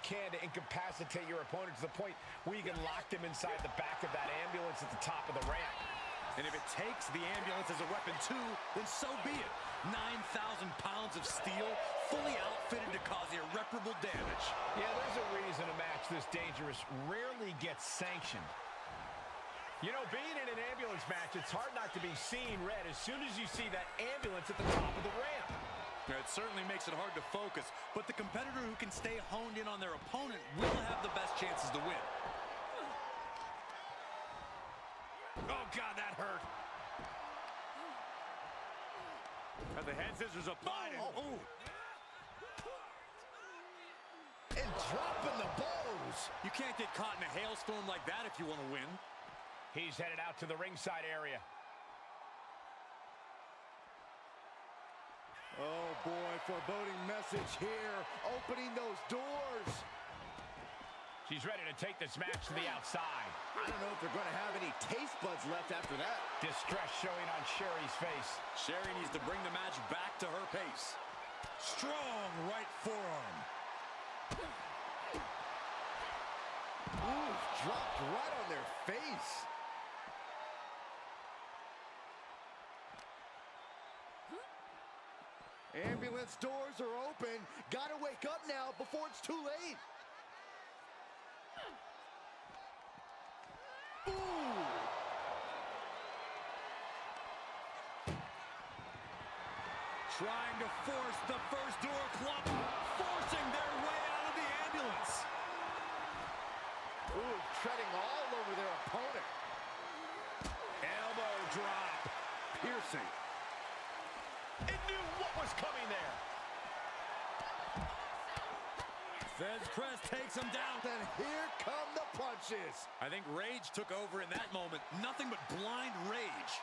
can to incapacitate your opponent to the point where you can lock them inside the back of that ambulance at the top of the ramp. And if it takes the ambulance as a weapon too, then so be it. 9,000 pounds of steel, fully outfitted to cause irreparable damage. Yeah, there's a reason a match this dangerous rarely gets sanctioned. You know, being in an ambulance match, it's hard not to be seeing red as soon as you see that ambulance at the top of the ramp. It certainly makes it hard to focus, but the competitor who can stay honed in on their opponent will have the best chances to win. Oh, God, that hurt. As the head scissors applied. Oh. And dropping the bows. You can't get caught in a hailstorm like that if you want to win. He's headed out to the ringside area. Oh, boy, foreboding message here. Opening those doors. She's ready to take this match to the outside. I don't know if they're going to have any taste buds left after that. Distress showing on Sherri's face. Sherri needs to bring the match back to her pace. Strong right forearm. Ooh, dropped right on their face. Ambulance doors are open. Gotta wake up now before it's too late. Ooh. Trying to force the first door club, forcing their way out of the ambulance. Ooh, treading all over their opponent. Elbow drop. Piercing. It knew what was coming there. Feds press takes him down. Then here come the punches. I think rage took over in that moment. Nothing but blind rage.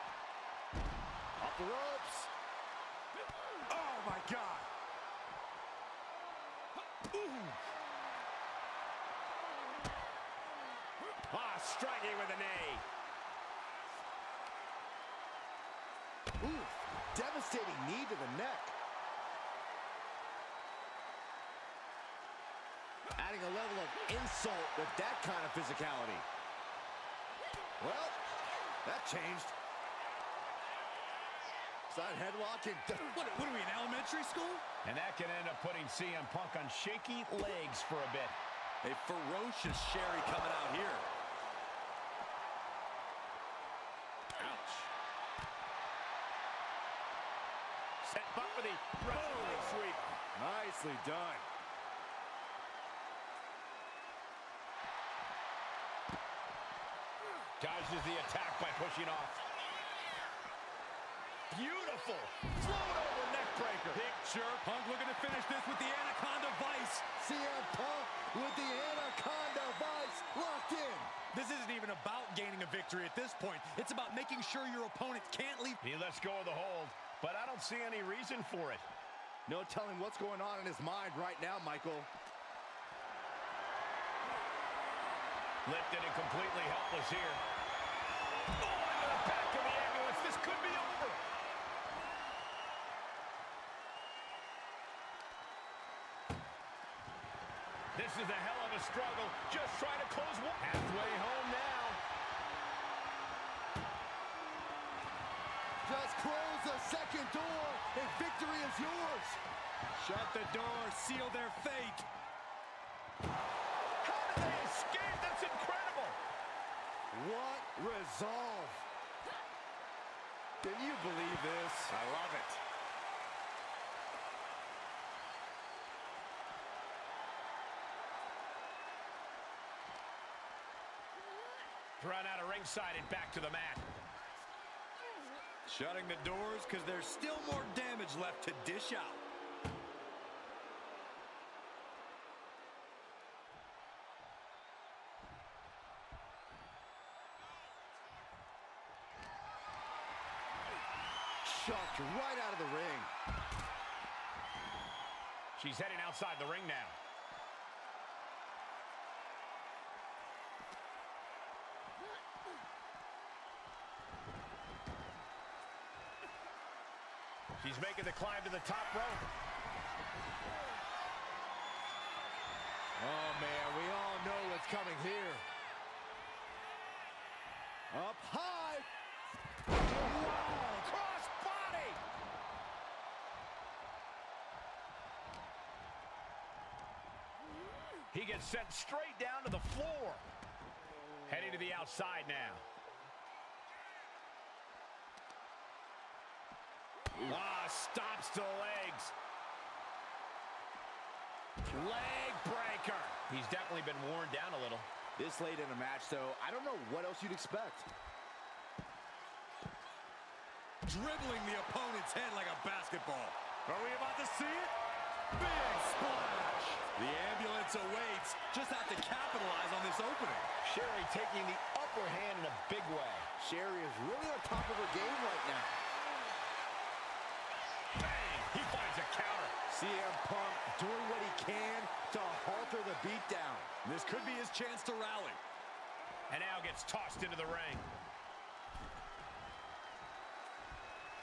Off the ropes. Oh, my God. Ooh. Striking with a knee. Ooh, devastating knee to the neck. Adding a level of insult with that kind of physicality. Well, that changed. Side headlock and... What are we, in elementary school? And that can end up putting CM Punk on shaky legs for a bit. A ferocious Sherri coming out here. Ouch. Set up for the leg sweep. Nicely done. Dodges the attack by pushing off. Beautiful. Float over neck breaker. Picture Punk looking to finish this with the Anaconda Vice. CM Punk with the Anaconda Vice locked in. This isn't even about gaining a victory at this point. It's about making sure your opponent can't leave. He lets go of the hold, but I don't see any reason for it. No telling what's going on in his mind right now, Michael. Lifted and completely helpless here. Oh, into the back of the ambulance. This could be over. This is a hell of a struggle. Just trying to close one. Halfway home now. Just close the second door and victory is yours. Shut the door, seal their fate. How did they escape? That's incredible. What resolve. Can you believe this? I love it. Run out of ringside and back to the mat. Shutting the doors because there's still more damage left to dish out. Chucked right out of the ring. She's heading outside the ring now. She's making the climb to the top rope. Oh, coming here. Up high. Whoa, cross body. He gets sent straight down to the floor. Heading to the outside now. Stops to the legs. Leg breaker. He's definitely been worn down a little. This late in the match, though, I don't know what else you'd expect. Dribbling the opponent's head like a basketball. Are we about to see it? Big splash. The ambulance awaits. Just have to capitalize on this opening. Sherri taking the upper hand in a big way. Sherri is really on top of her game right now. Bang! He finds a counter. CM Punk doing what he can to halter the beatdown. This could be his chance to rally. And now gets tossed into the ring.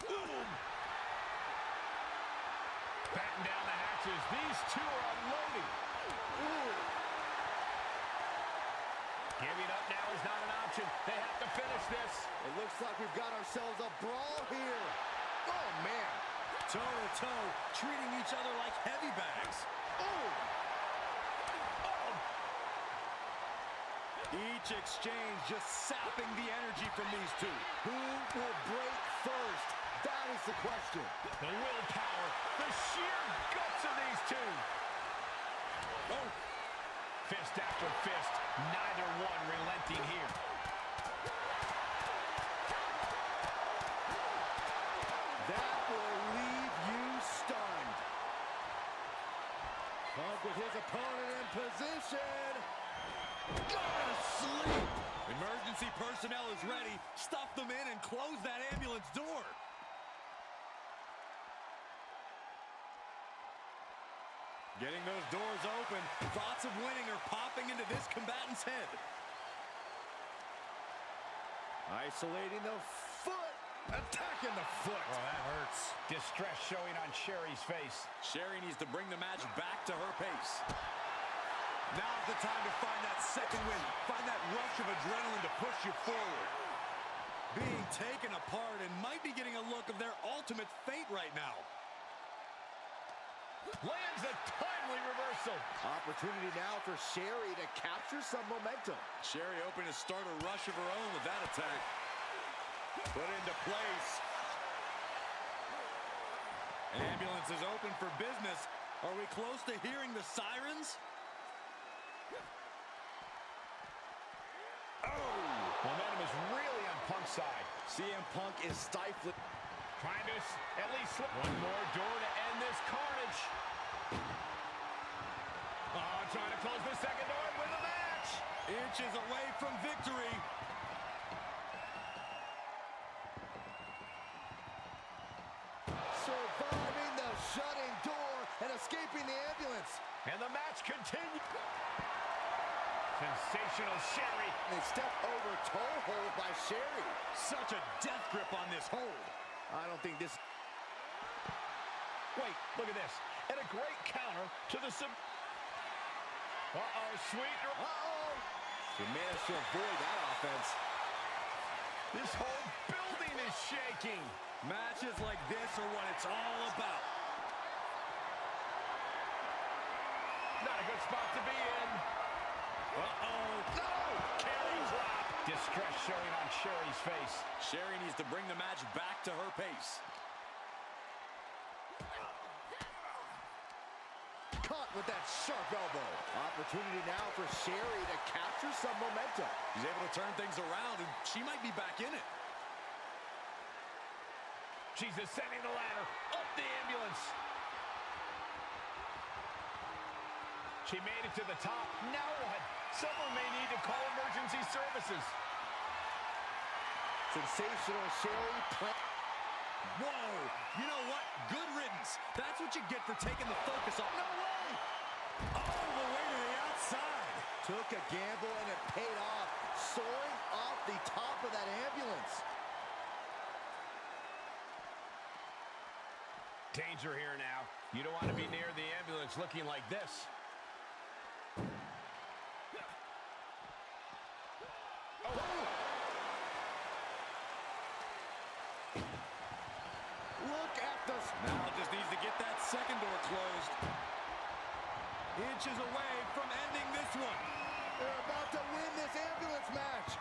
Boom! Batten down the hatches. These two are unloading. Ooh. Giving up now is not an option. They have to finish this. It looks like we've got ourselves a brawl here. Oh, man. Toe-to-toe, treating each other like heavy bags. Oh! Each exchange just sapping the energy from these two. Who will break first? That is the question. The willpower, the sheer guts of these two. Oh! Fist after fist, neither one relenting here. That will leave you stunned. Punk with his opponent in position. Go to sleep. Emergency personnel is ready. Stuff them in and close that ambulance door. Getting those doors open. Thoughts of winning are popping into this combatant's head. Isolating the foot. Attacking the foot. Oh, that hurts. Distress showing on Sherri's face. Sherri needs to bring the match back to her pace. Now's the time to find that second win. Find that rush of adrenaline to push you forward. Being taken apart and might be getting a look of their ultimate fate right now. Lands a timely reversal. Opportunity now for Sherri to capture some momentum. Sherri hoping to start a rush of her own with that attack. Put into place. Ambulance is open for business. Are we close to hearing the sirens? Oh! Momentum is really on Punk's side. CM Punk is stifling. Trying to at least slip. One more door to end this carnage. Oh, trying to close the second door and win the match. Inches away from victory. Surviving the shutting door and escaping the ambulance. And the match continues. Sensational Sherri. They step over toe hold by Sherri. Such a death grip on this hold. I don't think this... Wait, look at this. And a great counter to the sub... Uh-oh, sweet... Uh-oh! She managed to avoid that offense. This whole building is shaking. Matches like this are what it's all about. Not a good spot to be in. Uh-oh. No! Carry drop. Distress showing on Sherri's face. Sherri needs to bring the match back to her pace. Caught with that sharp elbow. Opportunity now for Sherri to capture some momentum. She's able to turn things around, and she might be back in it. She's ascending the ladder. Up the ambulance. She made it to the top. Now what? Someone may need to call emergency services. Sensational Sherri play. Whoa! You know what? Good riddance. That's what you get for taking the focus off. No way! All the way to the outside. Took a gamble and it paid off. Soaring off the top of that ambulance. Danger here now. You don't want to be near the ambulance looking like this. Look at the... Now just needs to get that second door closed. Inches away from ending this one. They're about to win this ambulance match.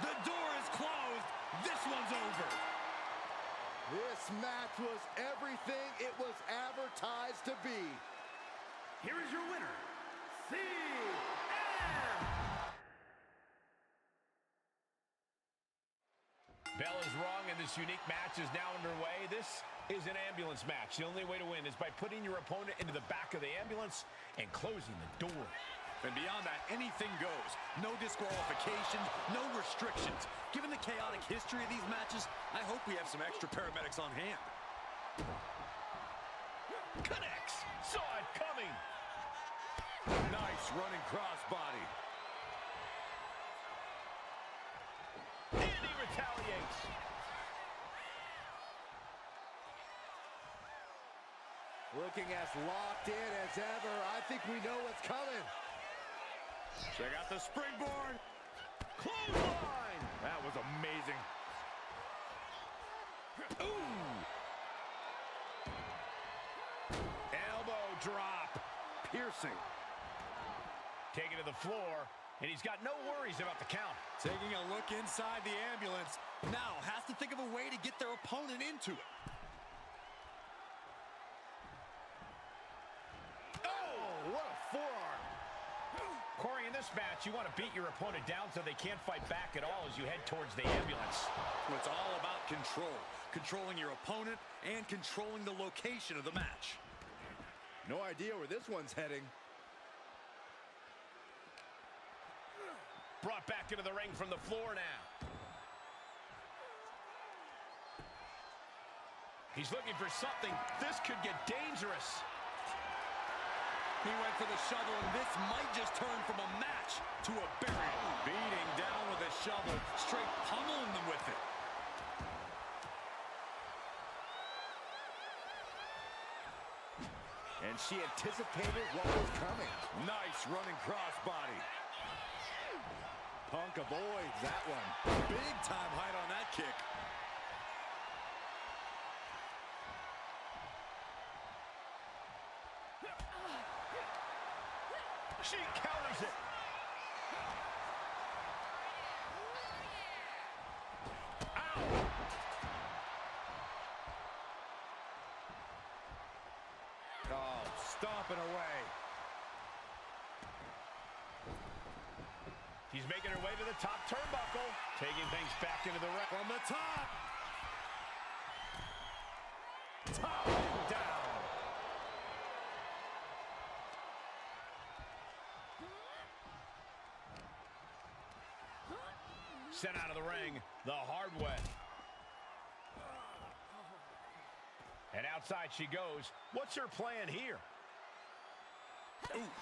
The door is closed. This one's over. This match was everything it was advertised to be. Here is your winner, CM. Bell is wrong, and this unique match is now underway. This is an ambulance match. The only way to win is by putting your opponent into the back of the ambulance and closing the door. And beyond that, anything goes. No disqualifications, no restrictions. Given the chaotic history of these matches, I hope we have some extra paramedics on hand. Connects. Saw it coming. Nice running crossbody. And he retaliates. Looking as locked in as ever. I think we know what's coming. Check out the springboard. Clothesline. That was amazing. Ooh. Elbow drop. Piercing. Taken to the floor, and he's got no worries about the count. Taking a look inside the ambulance. Now has to think of a way to get their opponent into it. Oh, what a forearm. Corey, in this match, you want to beat your opponent down so they can't fight back at all as you head towards the ambulance. It's all about control. Controlling your opponent and controlling the location of the match. No idea where this one's heading. Brought back into the ring from the floor now. He's looking for something. This could get dangerous. He went for the shovel, and this might just turn from a match to a burial. Beating down with a shovel, straight pummeling them with it. And she anticipated what was coming. Nice running crossbody. Punk avoids that one. Big time height on that kick. She counters it. Ow! Oh, stomping away. He's making her way to the top turnbuckle, taking things back into the ring. From the top. Top and down. Sent out of the ring the hard way. And outside she goes. What's her plan here? Ooh.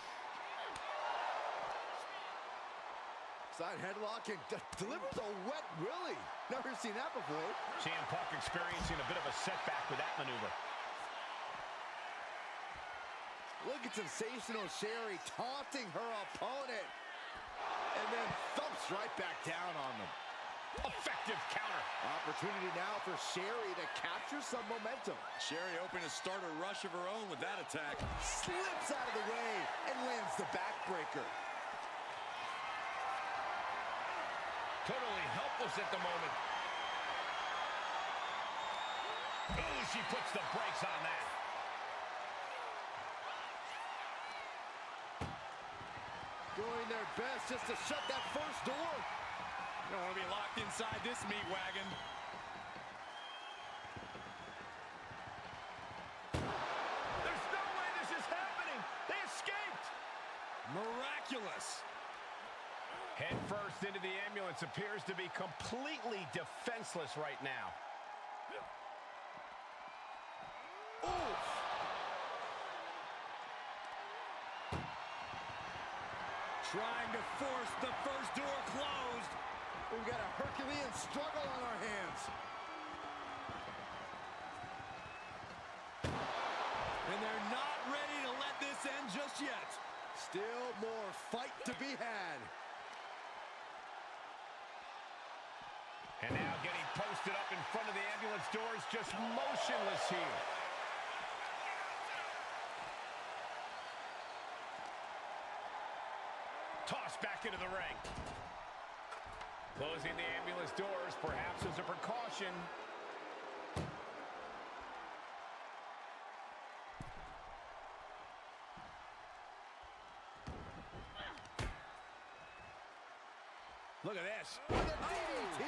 Side headlock and delivers a wet willy. Never seen that before. CM Punk experiencing a bit of a setback with that maneuver. Look at sensational Sherri taunting her opponent. And then thumps right back down on them. Effective counter. Opportunity now for Sherri to capture some momentum. Sherri hoping to start a rush of her own with that attack. Slips out of the way and lands the backbreaker. Totally helpless at the moment. Ooh, she puts the brakes on that. Doing their best just to shut that first door. You don't want to be locked inside this meat wagon. There's no way this is happening. They escaped. Miraculous. Head first into the ambulance, appears to be completely defenseless right now. Oof. Trying to force the first door closed. We've got a Herculean struggle on our hands. And they're not ready to let this end just yet. Still more fight to be had. And now getting posted up in front of the ambulance doors, just motionless here. Tossed back into the ring. Closing the ambulance doors, perhaps as a precaution. Look at this. With a DDT.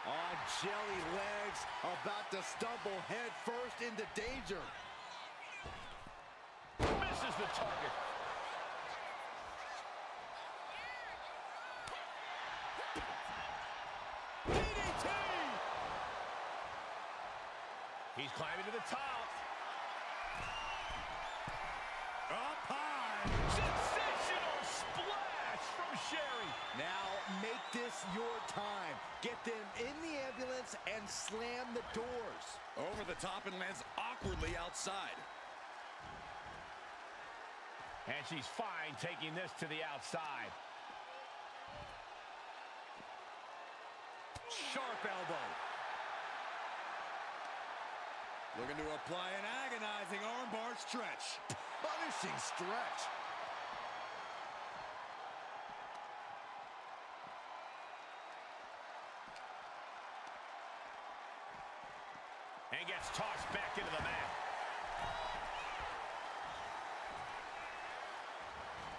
On jelly legs, about to stumble head first into danger. Misses the target. DDT! He's climbing to the top. Up high. Sensational splash from Sherri. Now make this your time. Get them in the ambulance and slam the doors. Over the top and lands awkwardly outside. And she's fine taking this to the outside. Sharp elbow. Looking to apply an agonizing armbar stretch. Punishing stretch. And gets tossed back into the mat.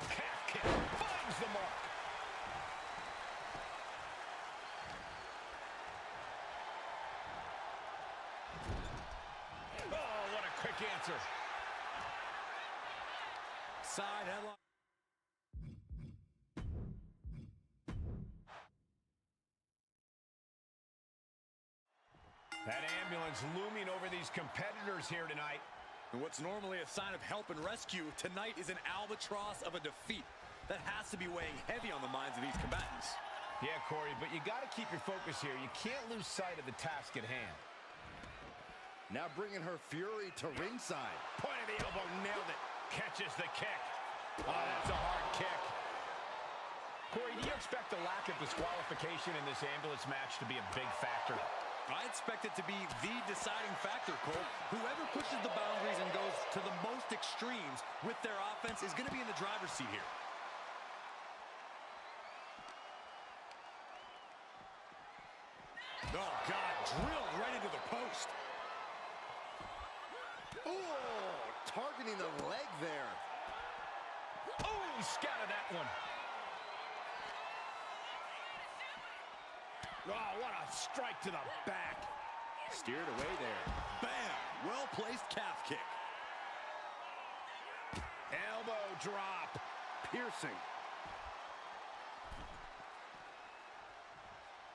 Calf kick finds the mark. Oh, what a quick answer. Side headlock. That ambulance looming over these competitors here tonight. And what's normally a sign of help and rescue, tonight is an albatross of a defeat that has to be weighing heavy on the minds of these combatants. Yeah, Corey, but you got to keep your focus here. You can't lose sight of the task at hand. Now bringing her fury to ringside. Point of the elbow, nailed it. Catches the kick. Oh, that's a hard kick. Corey, do you expect the lack of disqualification in this ambulance match to be a big factor? I expect it to be the deciding factor, Cole. Whoever pushes the boundaries and goes to the most extremes with their offense is going to be in the driver's seat here. Oh, God, drilled right into the post. Oh, targeting the leg there. Oh, he scattered that one. Oh, what a strike to the back. Steered away there. Bam! Well-placed calf kick. Elbow drop. Piercing.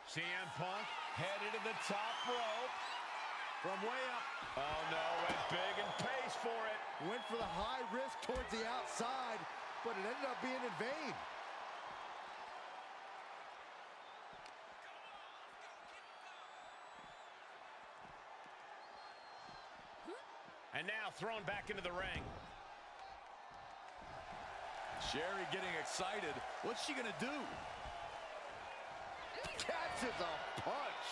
CM Punk headed to the top rope. From way up. Oh, no, went big and pays for it. Went for the high risk towards the outside, but it ended up being in vain. And now thrown back into the ring. Sherri getting excited. What's she gonna do? Catches a punch.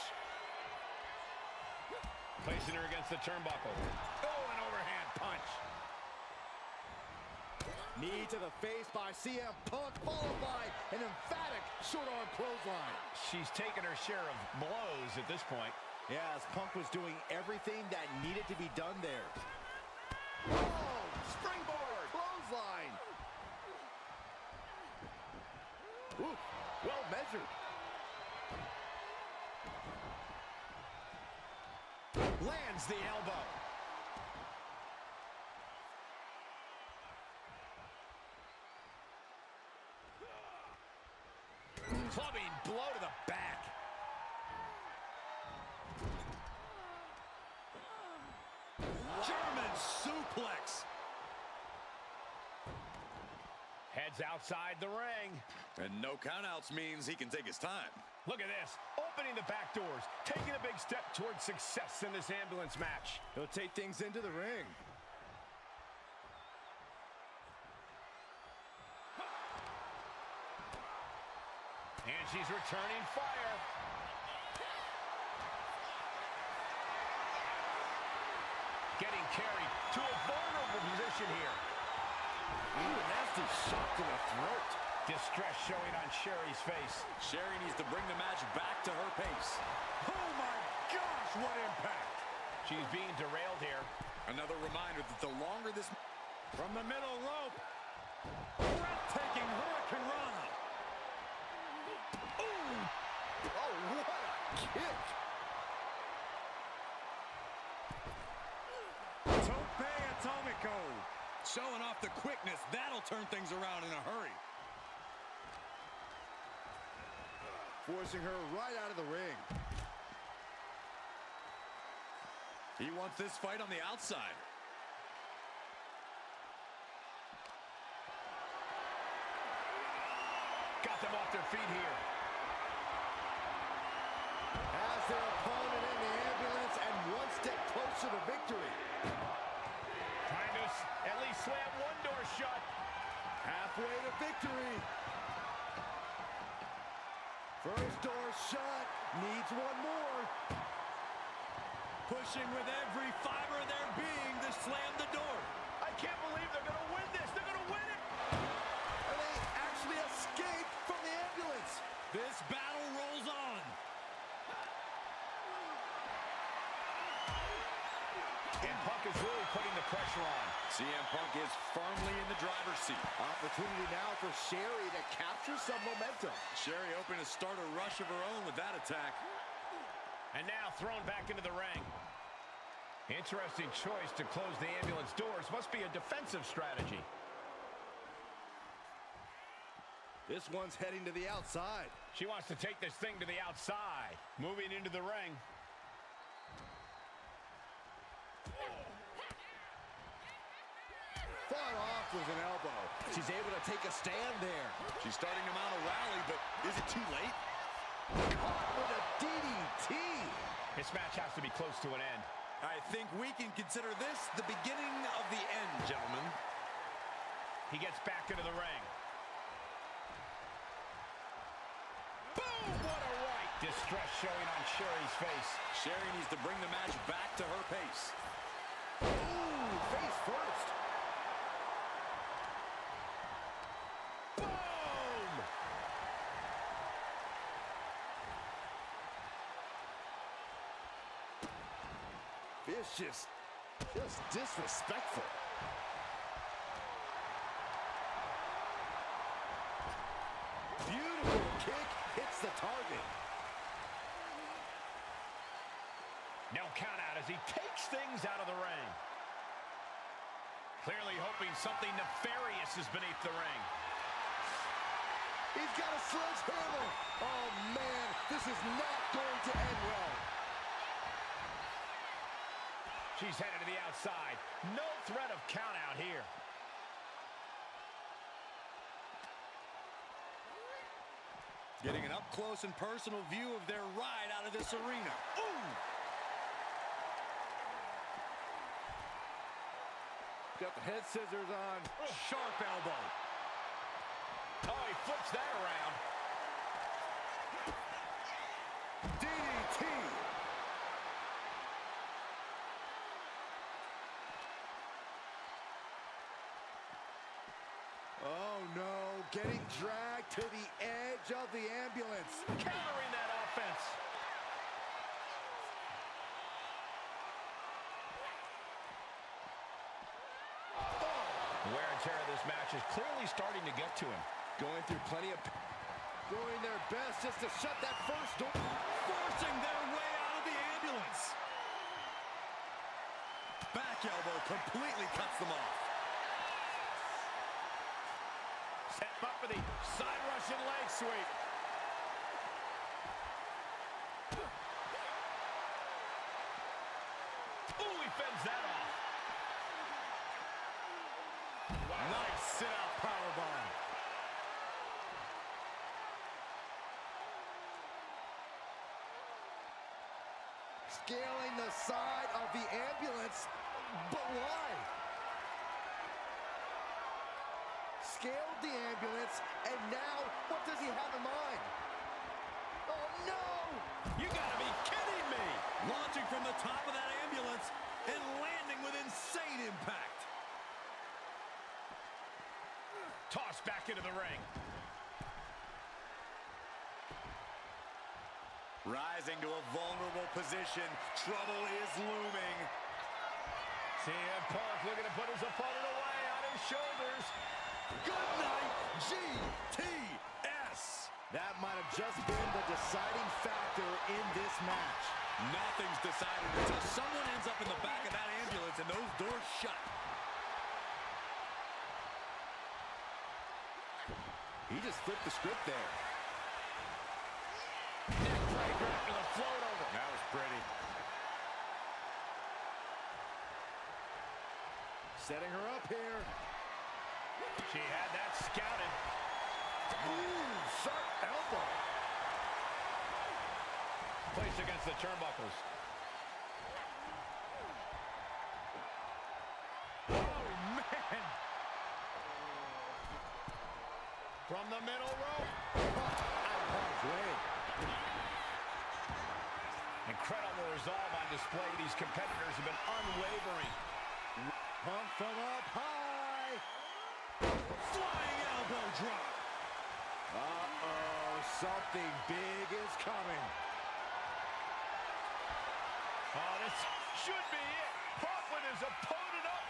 Placing her against the turnbuckle. Oh, an overhand punch. Knee to the face by CM Punk, followed by an emphatic short arm clothesline. She's taken her share of blows at this point. Yeah, as Punk was doing everything that needed to be done there. Oh, springboard, clothesline. Ooh, well measured. Lands the elbow. Clubbing blow to the back. German suplex. Heads outside the ring. And no countouts means he can take his time. Look at this. Opening the back doors. Taking a big step towards success in this ambulance match. He'll take things into the ring. she's returning fire. Getting carried to a vulnerable position here. Ooh, a nasty shot to the throat. Distress showing on Sherri's face. Sherri needs to bring the match back to her pace. Oh my gosh, what impact! She's being derailed here. Another reminder that the longer this... From the middle rope. Breathtaking Hurricane Rana. Ooh! Oh, what a kick! Tope Atomico. Showing off the quickness. That'll turn things around in a hurry. Forcing her right out of the ring. He wants this fight on the outside. Got them off their feet here. Has their opponent in the ambulance and one step closer to victory. Trying to at least slam one door shut. Halfway to victory. First door shut. Needs one more. Pushing with every fiber of their being to slam the door. I can't believe they're going to win this. They're going to win it. And they actually escape from the ambulance. This battle rolls on. And Punk is really putting the pressure on. CM Punk is firmly in the driver's seat. Opportunity now for Sherri to capture some momentum. Sherri hoping to start a rush of her own with that attack. And now thrown back into the ring. Interesting choice to close the ambulance doors. Must be a defensive strategy. This one's heading to the outside. She wants to take this thing to the outside. Moving into the ring. Fought off with an elbow. She's able to take a stand there. She's starting to mount a rally, but is it too late? Caught with a DDT. This match has to be close to an end. I think we can consider this the beginning of the end, gentlemen. He gets back into the ring. Boom! What a right! Distress showing on Sherri's face. Sherri needs to bring the match back to her pace. Ooh, face first. Boom! Vicious. Just disrespectful. Beautiful kick hits the target. No count out as he takes things out of the ring. Clearly hoping something nefarious is beneath the ring. He's got a sledgehammer. Oh, man, this is not going to end well. She's headed to the outside. No threat of count out here. Getting an up-close and personal view of their ride out of this arena. Ooh! Got the head scissors on. Sharp elbow. Oh, he flips that around. DDT. Oh, no. Getting dragged to the edge of the ambulance. Countering that offense. Wear and tear of this match is clearly starting to get to him. Going through plenty of... Doing their best just to shut that first door. Forcing their way out of the ambulance. Back elbow completely cuts them off. Set up for the side Russian leg sweep. Ooh, he fends that off. Wow. Nice sit-out powerbomb. Scaling the side of the ambulance. But why? Scaled the ambulance, and now what does he have in mind? no! You gotta be kidding me! Launching from the top of that ambulance and landing with insane impact. Tossed back into the ring. Rising to a vulnerable position. Trouble is looming. CM Punk looking to put his opponent away on his shoulders. Good night, GTS. That might have just been the deciding factor in this match. Nothing's decided until someone ends up in the back of that ambulance and those doors shut. He just flipped the script there. Neckbreaker after the float over. That was pretty. Setting her up here. She had that scouted. Ooh, sharp elbow. Placed against the turnbuckles. Oh, man. From the middle rope. Out of harm's way. Incredible resolve on display. These competitors have been unwavering. Punk from up high. Flying elbow drop. Uh-oh, something big is coming. Oh, this should be it. Punk with his opponent up.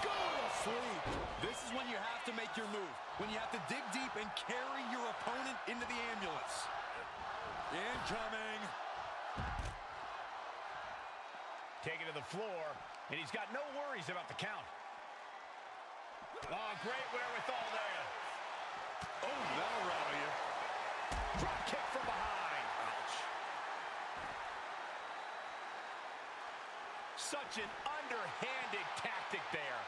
Go to sleep. This is when you have to make your move. When you have to dig deep and carry your opponent into the ambulance. Incoming. Taken to the floor, and he's got no worries about the count. Oh, great wherewithal there. Oh, that'll rattle you. Drop kick from behind. Ouch. Such an underhanded tactic there.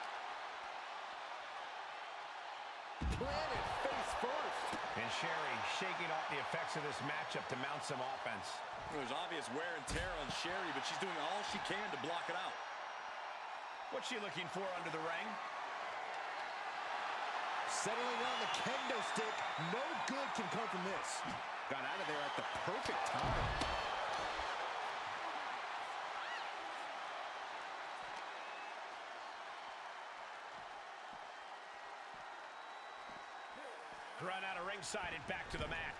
Planted face first. And Sherri shaking off the effects of this matchup to mount some offense. There's obvious wear and tear on Sherri, but she's doing all she can to block it out. What's she looking for under the ring? Settling on the kendo stick. No good can come from this. Got out of there at the perfect time. Run out of ringside and back to the mat.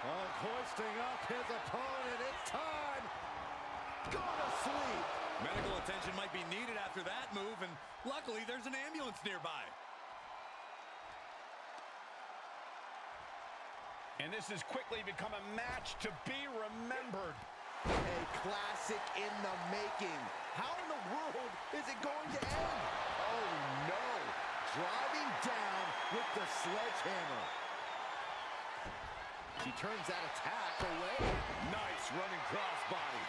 Punk hoisting up his opponent. It's time. Go to sleep. Medical attention might be needed after that move, and luckily there's an ambulance nearby. And this has quickly become a match to be remembered. A classic in the making. How in the world is it going to end? Oh, no. Driving down with the sledgehammer. She turns that attack away. Nice running crossbody.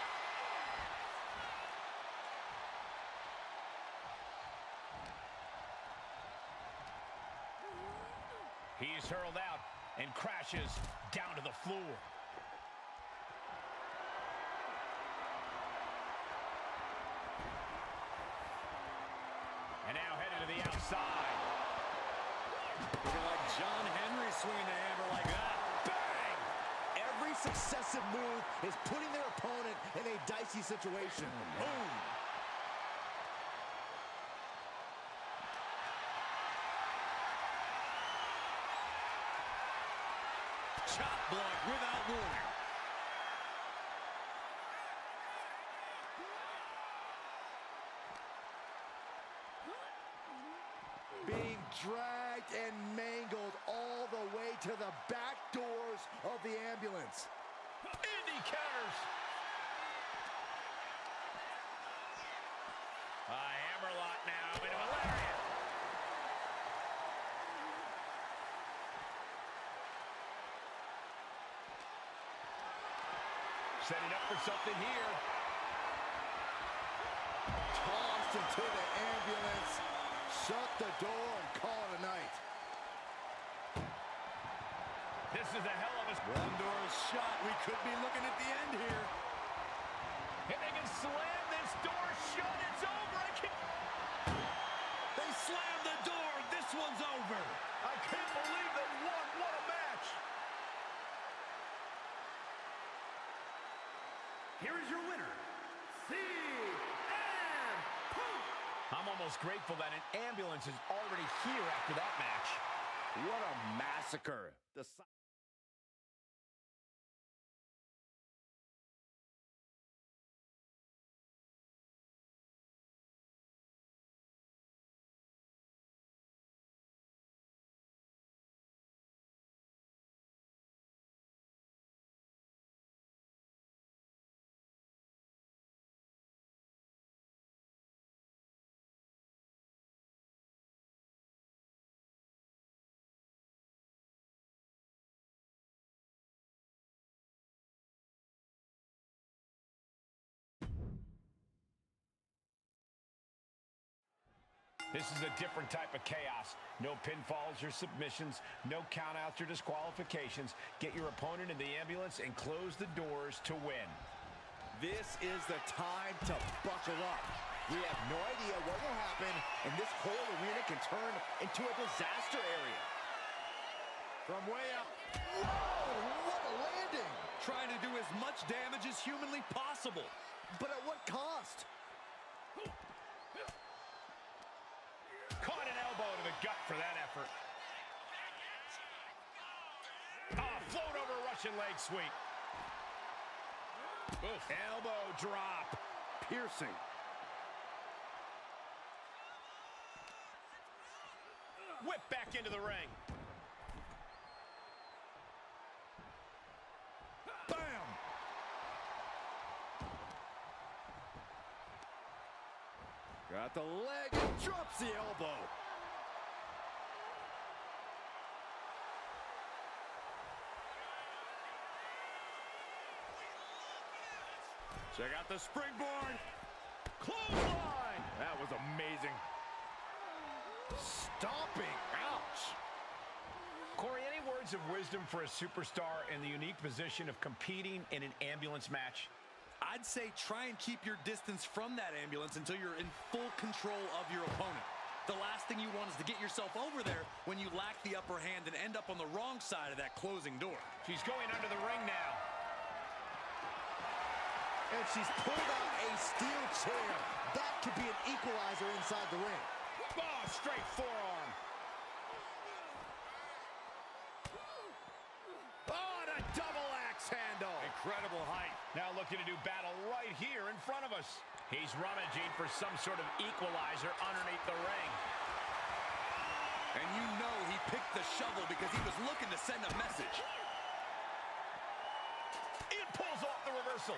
He's hurled out and crashes down to the floor. And now headed to the outside. Looking like John Henry swinging the hammer like that. Bang! Every successive move is putting their opponent in a dicey situation. Boom! Chop block without warning. Being dragged and mangled all the way to the back doors of the ambulance. Indy counters. A hammerlock now into a lariat. Setting up for something here. Tossed into the ambulance. Shut the door and call it a night. This is a hell of a... One door is shut. We could be looking at the end here. And they can slam this door shut. It's over. They slammed the door. This one's over. I can't believe they won. What a match. Here is your winner, CM Punk. I'm almost grateful that an ambulance is already here after that match. What a massacre. This is a different type of chaos. No pinfalls or submissions, no countouts or disqualifications. Get your opponent in the ambulance and close the doors to win. This is the time to buckle up. We have no idea what will happen, and this whole arena can turn into a disaster area. From way up. Whoa, what a landing! Trying to do as much damage as humanly possible. But at what cost? Caught an elbow to the gut for that effort. Float over Russian leg sweep. Oof. Elbow drop. Piercing. Whip back into the ring. Bam! Got the leg and drops the elbow. Check out the springboard. Clothesline. That was amazing. Stomping. Ouch. Corey, any words of wisdom for a superstar in the unique position of competing in an ambulance match? I'd say try and keep your distance from that ambulance until you're in full control of your opponent. The last thing you want is to get yourself over there when you lack the upper hand and end up on the wrong side of that closing door. She's going under the ring now. And she's pulled out a steel chair. That could be an equalizer inside the ring. Oh, straight forearm. Oh, and a double axe handle. Incredible height. Now looking to do battle right here in front of us. He's rummaging for some sort of equalizer underneath the ring. And you know he picked the shovel because he was looking to send a message. It pulls off the reversal.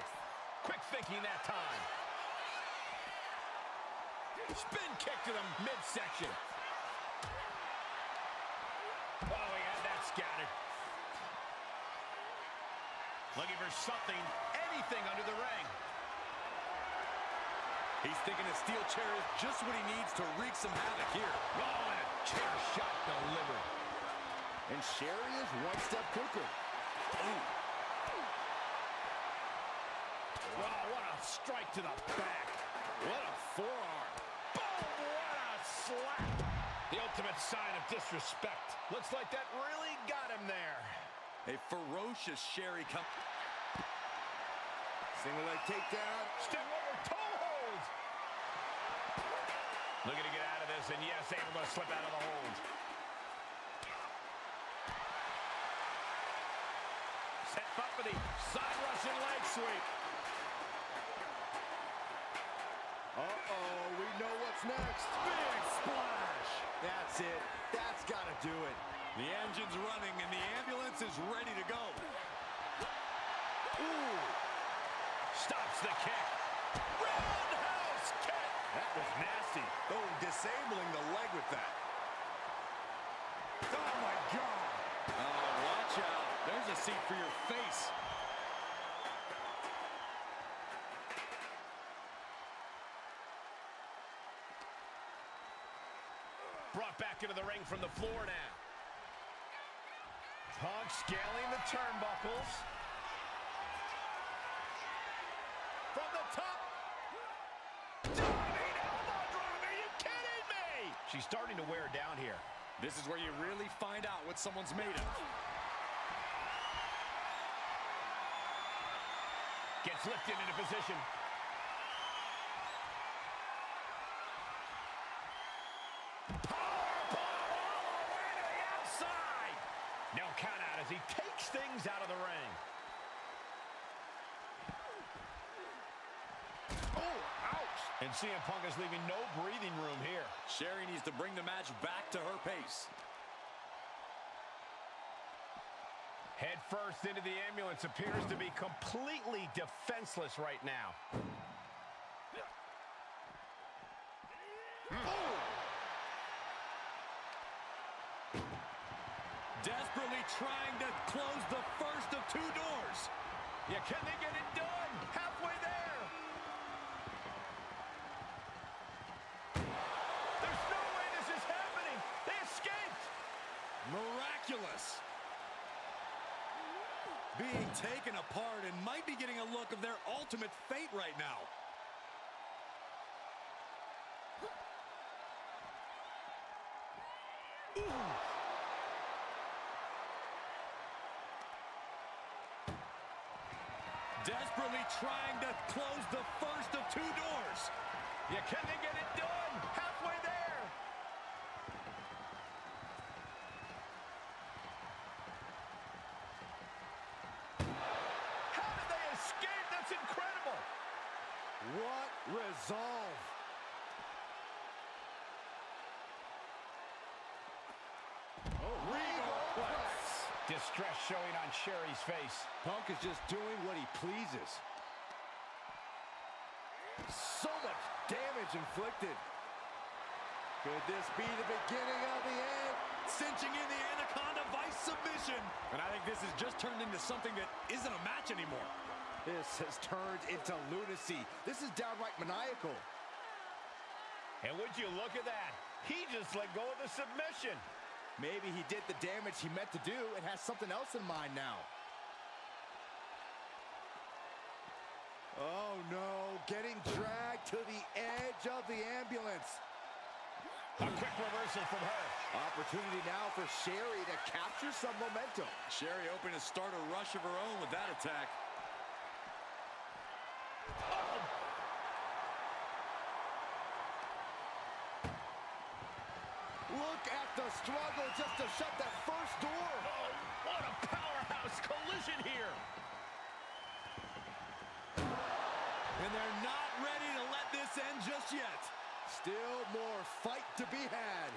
Quick thinking that time. Spin kick to the midsection. Oh, he had that scattered. Looking for something, anything under the ring. He's thinking a steel chair is just what he needs to wreak some havoc here. Oh, and a chair shot delivered. And Sherri is one step quicker. Ooh. Wow, what a strike to the back. What a forearm. Boom, what a slap. The ultimate sign of disrespect. Looks like that really got him there. A ferocious Sherri come. Single leg takedown. Step over, toe hold. Looking to get out of this, and yes, able to slip out of the hold. Set up for the side Russian leg sweep. Uh-oh, we know what's next. Big splash. That's it. That's got to do it. The engine's running and the ambulance is ready to go. Ooh. Stops the kick. Roundhouse kick. That was nasty. Oh, disabling the leg with that. Oh, my God. Oh, watch out. There's a seat for your face. Brought back into the ring from the floor now. Punk scaling the turnbuckles. from the top. Diving elbow drop. Are you kidding me? She's starting to wear down here. This is where you really find out what someone's made of. Gets lifted into position. Powerbomb all the way to the outside. No count out as he takes things out of the ring. Oh, ouch. And CM Punk is leaving no breathing room here. Sherri needs to bring the match back to her pace. Head first into the ambulance, appears to be completely defenseless right now. Desperately trying to close the first of two doors. Yeah, can they get it done? Halfway there. There's no way this is happening. They escaped. Miraculous. Being taken apart and might be getting a look of their ultimate fate right now. Desperately trying to close the first of two doors. Yeah, can they get it done? Halfway there. How did they escape? That's incredible. What resolve. Oh, regal flex. Distress showing on Sherri's face. Punk is just doing what he pleases. So much damage inflicted. Could this be the beginning of the end? Cinching in the Anaconda Vice submission. And I think this has just turned into something that isn't a match anymore. This has turned into lunacy. This is downright maniacal. And would you look at that? He just let go of the submission. Maybe he did the damage he meant to do and has something else in mind now. Oh no, getting dragged to the edge of the ambulance. A quick reversal from her. Opportunity now for Sherri to capture some momentum. Sherri hoping to start a rush of her own with that attack. Look at the struggle just to shut that first door. Oh, what a powerhouse collision here. And they're not ready to let this end just yet. Still more fight to be had.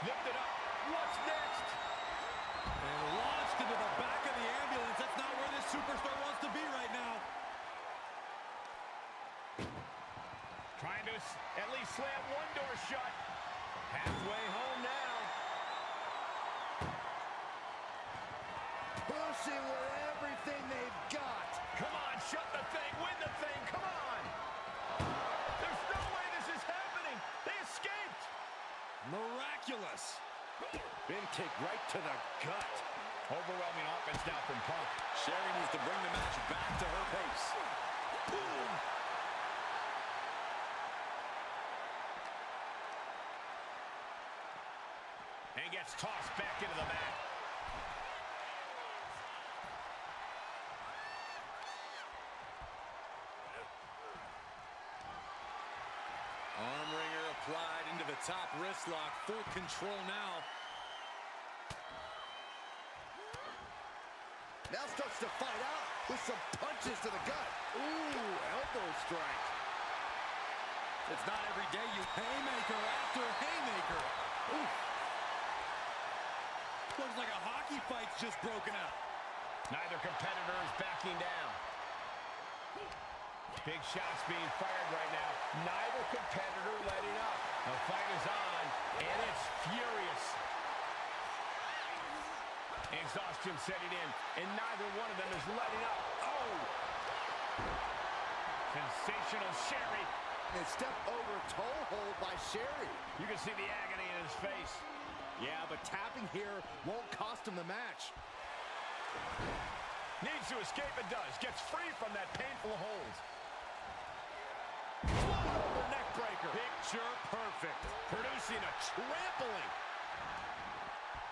Lifted up. What's next? And launched into the back of the ambulance. That's not where this superstar wants to be right now. Trying to at least slam one door shut. Halfway home now. Pushing with everything they've got. Come on, shut the thing, win the thing, come on. There's no way this is happening. They escaped. Miraculous. Been kicked right to the gut. Overwhelming offense now from Punk. Sherri needs to bring the match back to her pace. Boom. And gets tossed back into the mat. Arm wringer applied into the top wrist lock. Full control now. Now starts to fight out with some punches to the gut. Ooh, elbow strike. It's not every day you haymaker after haymaker. Ooh. Looks like a hockey fight's just broken out. Neither competitor is backing down. Big shots being fired right now. Neither competitor letting up. The fight is on, and it's furious. Exhaustion setting in, and neither one of them is letting up. Oh! Sensational Sherri. And step over toe hold by Sherri. You can see the agony in his face. Yeah, but tapping here won't cost him the match. Needs to escape and does. Gets free from that painful hold. Float over neck breaker. Picture perfect. Producing a trampling.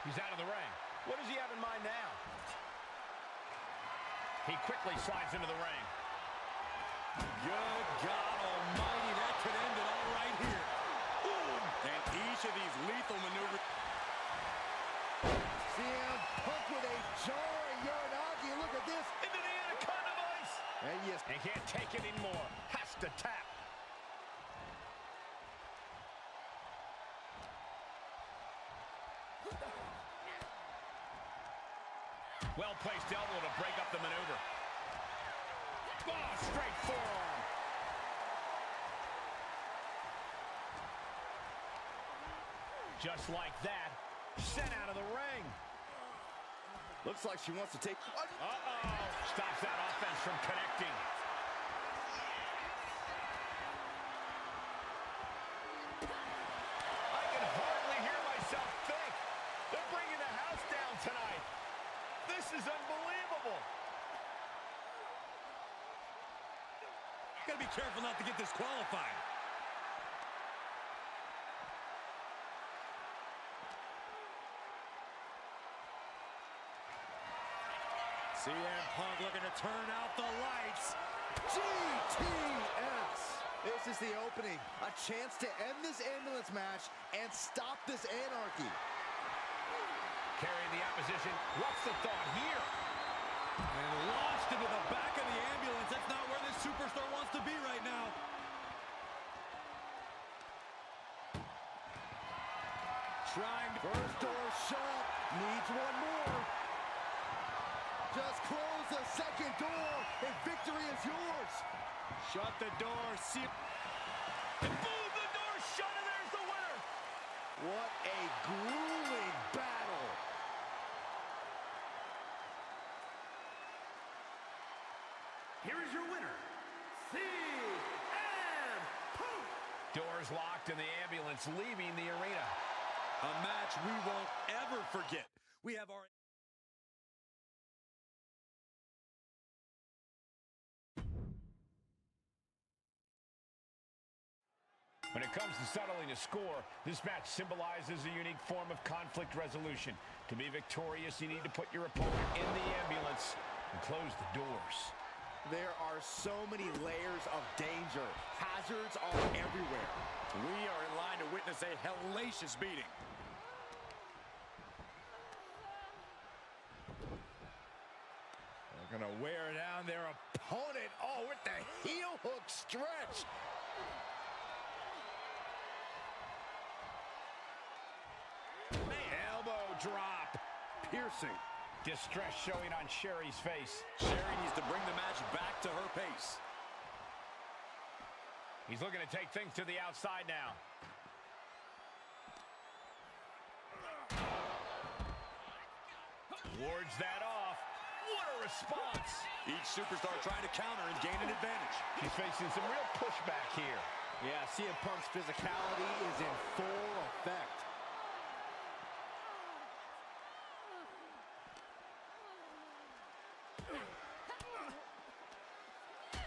He's out of the ring. What does he have in mind now? He quickly slides into the ring. Good God almighty, that could end it all right here. Boom! And each of these lethal maneuvers. CM Punk with a jarring Uranagi. Look at this. Into the Anaconda Vice. And yes, He can't take it anymore. Has to tap. Well-placed elbow to break up the maneuver. Oh, straight forearm. Just like that, sent out of the ring. looks like she wants to take... Uh-oh. Stops that offense from connecting. I can hardly hear myself think. They're bringing the house down tonight. This is unbelievable. Gotta be careful not to get disqualified. CM Punk looking to turn out the lights. GTS! This is the opening. A chance to end this ambulance match and stop this anarchy. Carrying the opposition. What's the thought here? And launched into the back of the ambulance. That's not where this superstar wants to be right now. Trying to... First door shut. Needs one more. Just close the second door and victory is yours. Shut the door. See... And boom, the door shut, and there's the winner. What a grueling battle. Here is your winner, CM Punk. Doors locked and the ambulance leaving the arena. A match we won't ever forget. We have our... When it comes to settling a score, this match symbolizes a unique form of conflict resolution. To be victorious, you need to put your opponent in the ambulance and close the doors. There are so many layers of danger. Hazards are everywhere. We are in line to witness a hellacious beating. They're gonna wear down their opponent. Oh, with the heel hook stretch. Elbow drop. Piercing. Distress showing on Sherri's face. Sherri needs to bring the match back to her pace. He's looking to take things to the outside now. Wards that off. What a response. Each superstar trying to counter and gain an advantage. She's facing some real pushback here. Yeah, CM Punk's physicality is in full effect.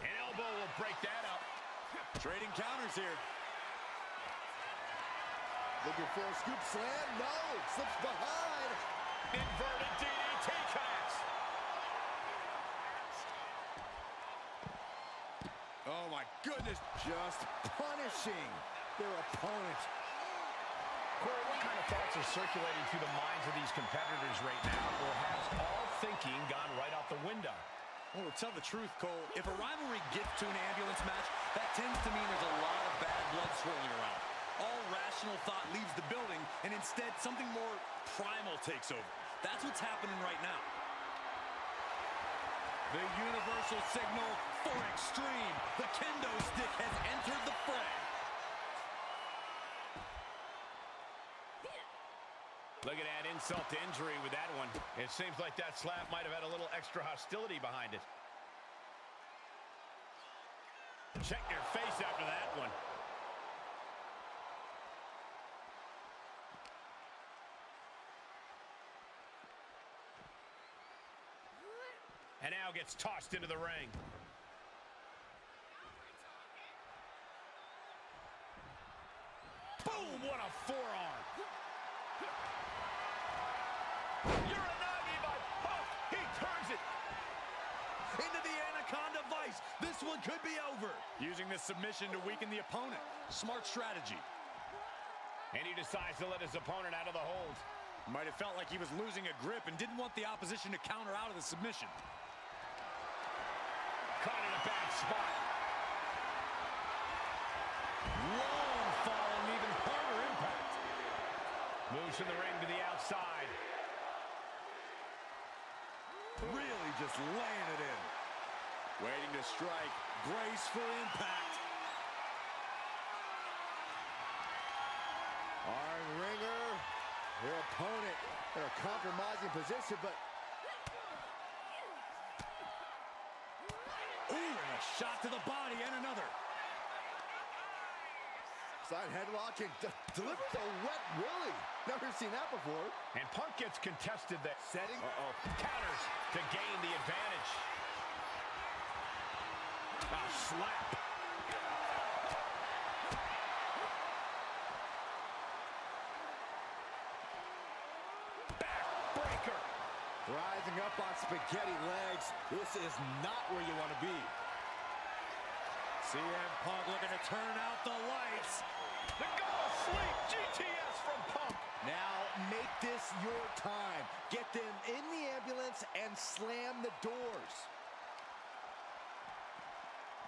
An elbow will break that up. Trading counters here. Looking for a scoop slam. No, slips behind. Inverted DDT connects. Oh my goodness. Just punishing their opponent. Corey, what kind of thoughts are circulating through the minds of these competitors right now? Or has all thinking gone right out the window? Well, to tell the truth, Cole, if a rivalry gets to an ambulance match, that tends to mean there's a lot of bad blood swirling around. All rational thought leaves the building, and instead something more primal takes over. That's what's happening right now. The universal signal for extreme. The kendo stick has entered the fray. Look at that insult to injury with that one. It seems like that slap might have had a little extra hostility behind it. Check your face after that one. And now gets tossed into the ring. Boom, what a forearm. Uranagi by Punk. He turns it Into the Anaconda Vice. This one could be over. Using this submission to weaken the opponent. Smart strategy. And he decides to let his opponent out of the hold. Might have felt like he was losing a grip and didn't want the opposition to counter out of the submission. Caught in a bad spot. Long fall and even harder impact. Moves from the ring to the outside. Really just laying it in. Waiting to strike. Brace for impact. Arm ringer. Your opponent in a compromising position, but Ooh, and a shot to the body and another. side headlock and delivers a wet willy. Never seen that before. And Punk gets contested that setting. Counters to gain the advantage. A slap. Backbreaker. Rising up on spaghetti legs. This is not where you want to be. CM Punk looking to turn out the lights. The go to sleep. GTS from Punk. Now make this your time. Get them in the ambulance and slam the doors.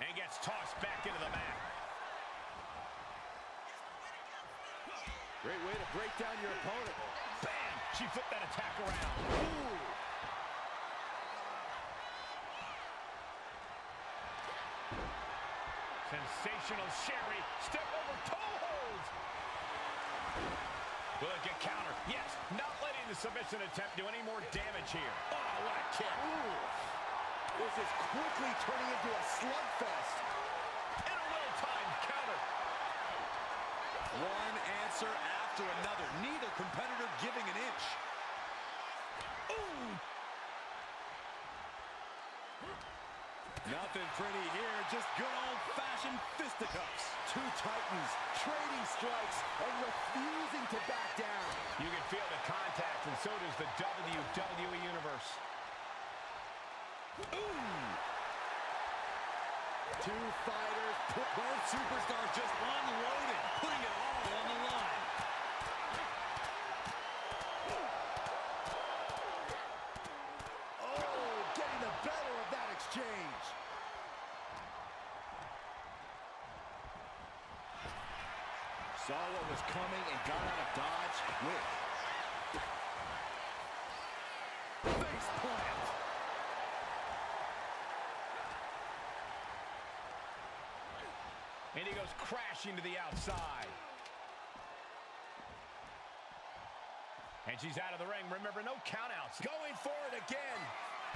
And gets tossed back into the mat. Great way to break down your opponent. Bam! She flipped that attack around. Ooh. Sensational Sherri. Step over toe hold. Will it get countered? Yes. Not letting the submission attempt do any more damage here. Oh, what a kick. Ooh. This is quickly turning into a slugfest. And a well-timed counter. One answer after another. Neither competitor giving an inch. Ooh. Nothing pretty here. Just good old-fashioned fisticuffs. Two titans trading strikes and refusing to back down. You can feel the contact, and so does the WWE Universe. Ooh! Two fighters, Both superstars just unloaded, putting it all on the line. oh, getting the better of that exchange. Saw what was coming and got out of dodge quick. Face plant. And he goes crashing to the outside. And she's out of the ring. Remember, no countouts. Going for it again.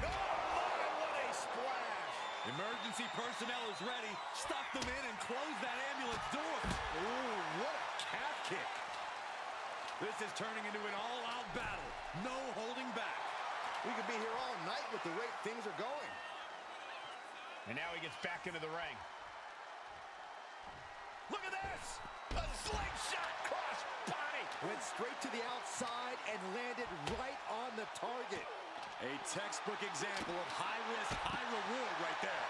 Oh, my, what a splash. Emergency personnel is ready. Stop them in and close that ambulance door. Ooh, what a calf kick. This is turning into an all-out battle. No holding back. We could be here all night with the way things are going. And now he gets back into the ring. Look at this! A slingshot cross body! Went straight to the outside and landed right on the target. A textbook example of high risk, high reward right there.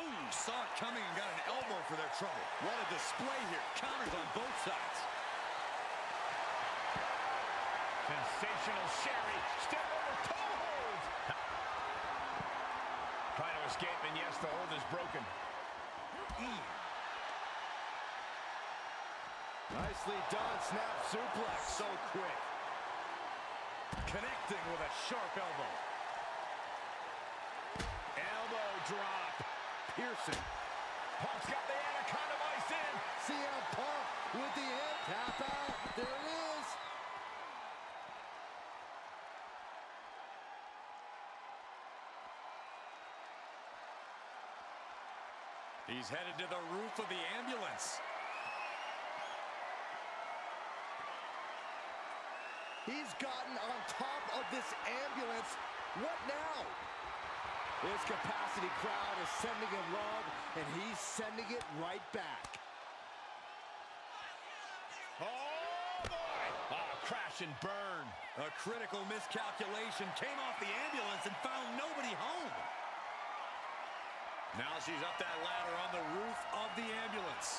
Oh, saw it coming and got an elbow for their trouble. What a display here. Counters on both sides. Sensational Sherri. Step over toe hold. Trying to escape, and yes, the hold is broken. Nicely done, snap suplex. So quick. Connecting with a sharp elbow. Elbow drop. Piercing. Punk's got the Anaconda Vice in. CM Punk with the end tap out. There it is. He's headed to the roof of the ambulance. He's gotten on top of this ambulance. What now? This capacity crowd is sending him love, and he's sending it right back. Oh, boy! Crash and burn. A critical miscalculation came off the ambulance and found nobody home. Now she's up that ladder on the roof of the ambulance.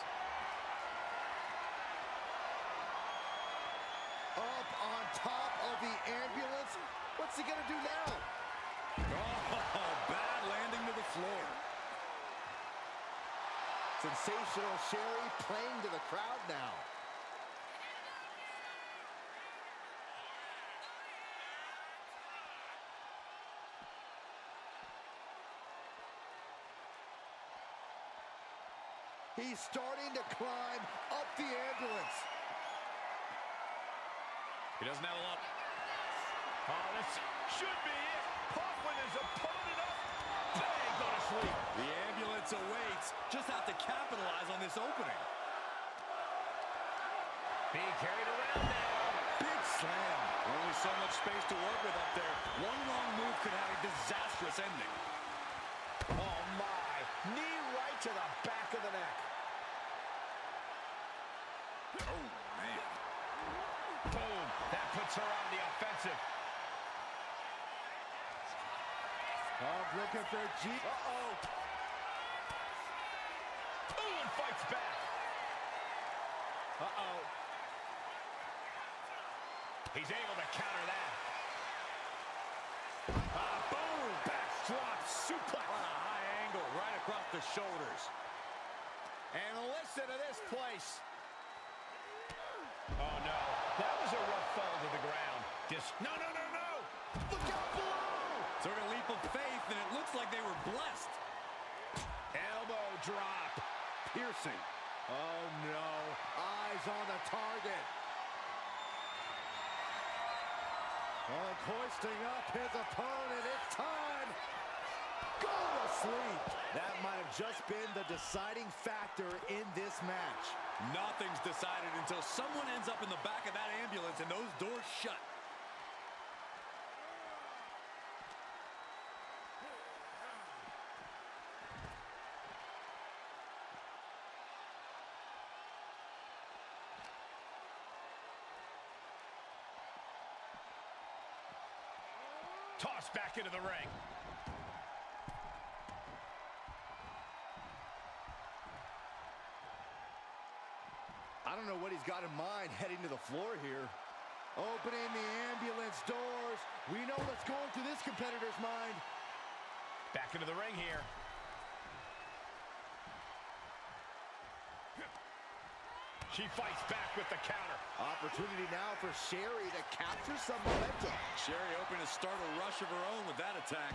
Up on top of the ambulance. What's he gonna do now? Oh, bad landing to the floor. Sensational Sherri playing to the crowd now. He's starting to climb up the ambulance. He doesn't have a lot. Oh, this should be it. Hoffman is opponent up. Bang, go to sleep. The ambulance awaits. Just have to capitalize on this opening. Being carried around now. Big slam. Only so much space to work with up there. One wrong move could have a disastrous ending. Oh, my. Knee right to the back of the neck. Oh, man. Boom. That puts her on the offensive. Oh, looking for G. Uh-oh. Ooh, and fights back. Uh-oh. He's able to counter that. Boom. Backdrop suplex. On a high angle right across the shoulders. And listen to this place. Oh, no. That was a rough fall to the ground. No. Look out below. Took a leap of faith, and it looks like they were blessed. Elbow drop. Piercing. Oh, no. Eyes on the target. Oh, hoisting up his opponent. It's time. Go to sleep. That might have just been the deciding factor in this match. Nothing's decided until someone ends up in the back of that ambulance and those doors shut. Tossed back into the ring. I don't know what he's got in mind heading to the floor here. Opening the ambulance doors. We know what's going through this competitor's mind. Back into the ring here. She fights back with the counter. Opportunity now for Sherri to capture some momentum. Sherri hoping to start a rush of her own with that attack.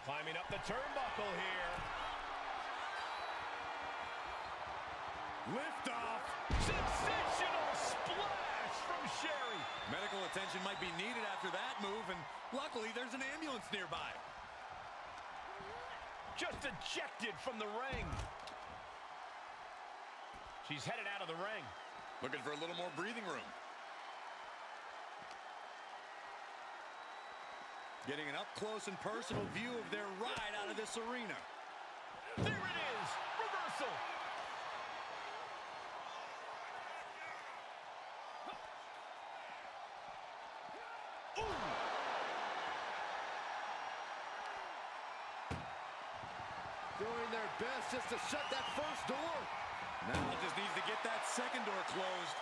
Climbing up the turnbuckle here. Lift off. Sensational splash from Sherri. Medical attention might be needed after that move, and luckily there's an ambulance nearby. Just ejected from the ring. She's headed out of the ring. Looking for a little more breathing room. Getting an up-close and personal view of their ride out of this arena. There it is. Reversal. Ooh. Doing their best just to shut that first door. Now just needs to get that second door closed.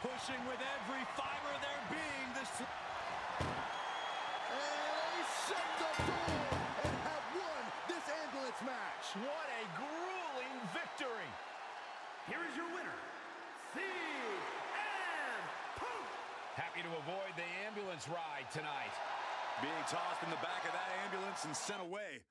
Pushing with every fiber of their being. And they shut the door and have won this ambulance match. What a grueling victory. Here is your winner, CM Punk. Happy to avoid the ambulance ride tonight. Being tossed in the back of that ambulance and sent away.